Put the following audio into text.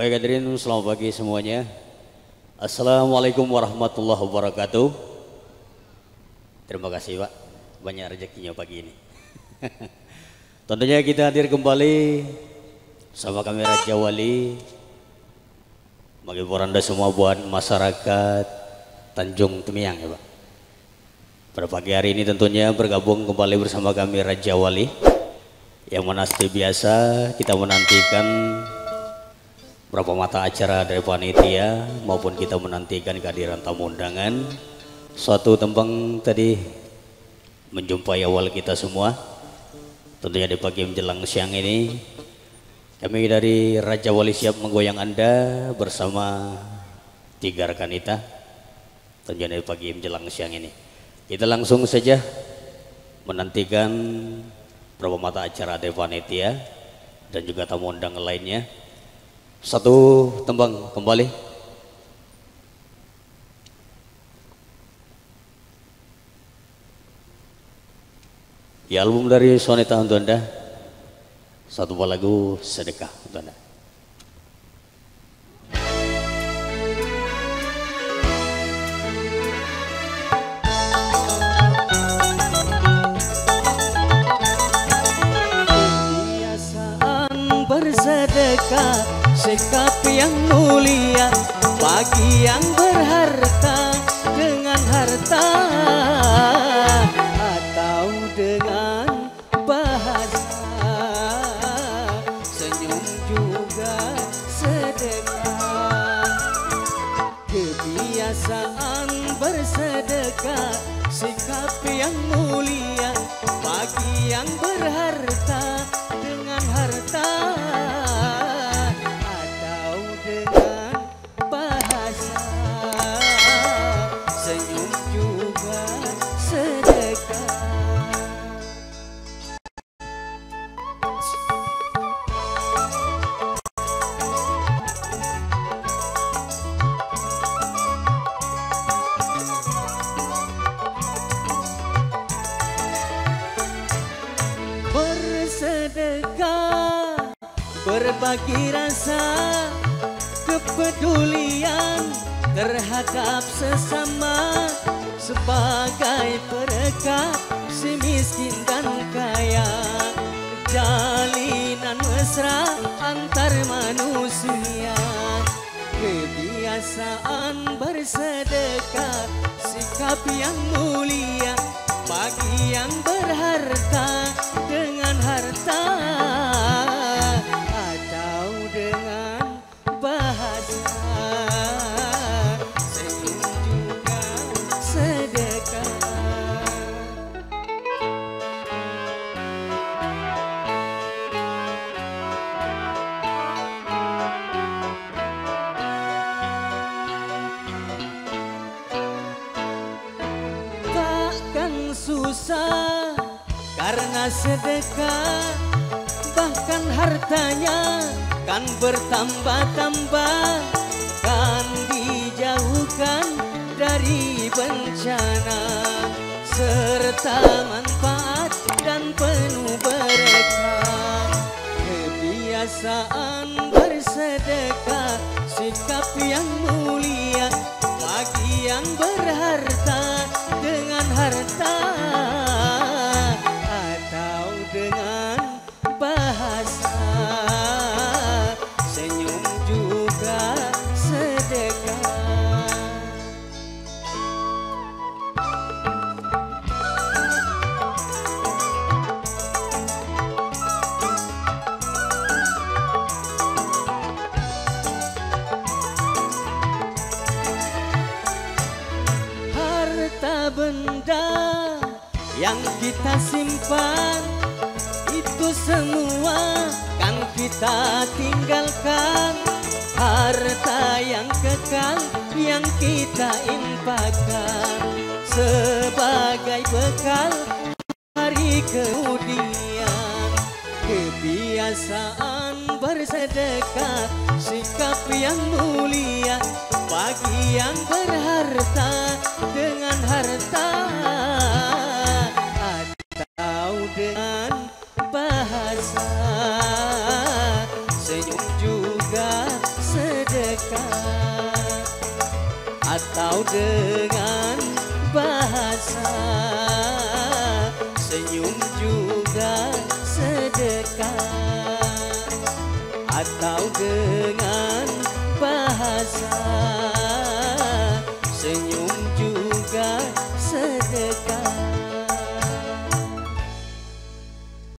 Baik hadirin, selamat pagi semuanya. Assalamualaikum warahmatullahi wabarakatuh. Terima kasih Pak, banyak rezekinya pagi ini. Tentunya kita hadir kembali sama kami Raja Wali, bagi Anda semua buat masyarakat Tanjung Temiang ya Pak. Pada pagi hari ini tentunya bergabung kembali bersama kami Raja Wali, yang mana seperti biasa kita menantikan berapa mata acara dari panitia maupun kita menantikan kehadiran tamu undangan. Suatu tembang tadi menjumpai awal kita semua. Tentunya di pagi menjelang siang ini kami dari Raja Wali siap menggoyang Anda bersama 3 rekan kita. Tentunya di pagi menjelang siang ini kita langsung saja menantikan berapa mata acara dari panitia dan juga tamu undangan lainnya. Satu tembang kembali. Ya, album dari Soneta untuk Anda. Satu buah lagu sedekah untuk Anda. Kebiasaan bersedekah, sikap yang mulia bagi yang berharta dengan harta atau dengan bahasa, senyum juga sedekah. Kebiasaan bersedekah, sikap yang mulia bagi yang berharta dengan harta dengan bahasa, senyum juga sedekah. Bersedekah, berbagi rasa, kepedulian terhadap sesama sebagai perekat si miskin dan kaya, jalinan mesra antar manusia. Kebiasaan bersedekah, sikap yang mulia bagi yang berharta dengan harta atau dengan bahasa, senyum juga sedekah. Takkan susah karena sedekah, bahkan hartanya kan bertambah-tambah, kan dijauhkan dari bencana, serta manfaat dan penuh berkah. Kebiasaan bersedekah, sikap yang mulia bagi yang berharta dengan harta atau dengan bahasa, senyum juga sedekah. Harta benda yang kita simpan itu semua kan kita tinggalkan. Harta yang kekal yang kita infakkan sebagai bekal hari kemudian. Kebiasaan bersedekah, sikap yang mulia bagi yang berharta dengan harta atau dengan bahasa, senyum juga sedekah. sedekah, atau dengan bahasa senyum juga sedekah, atau dengan bahasa senyum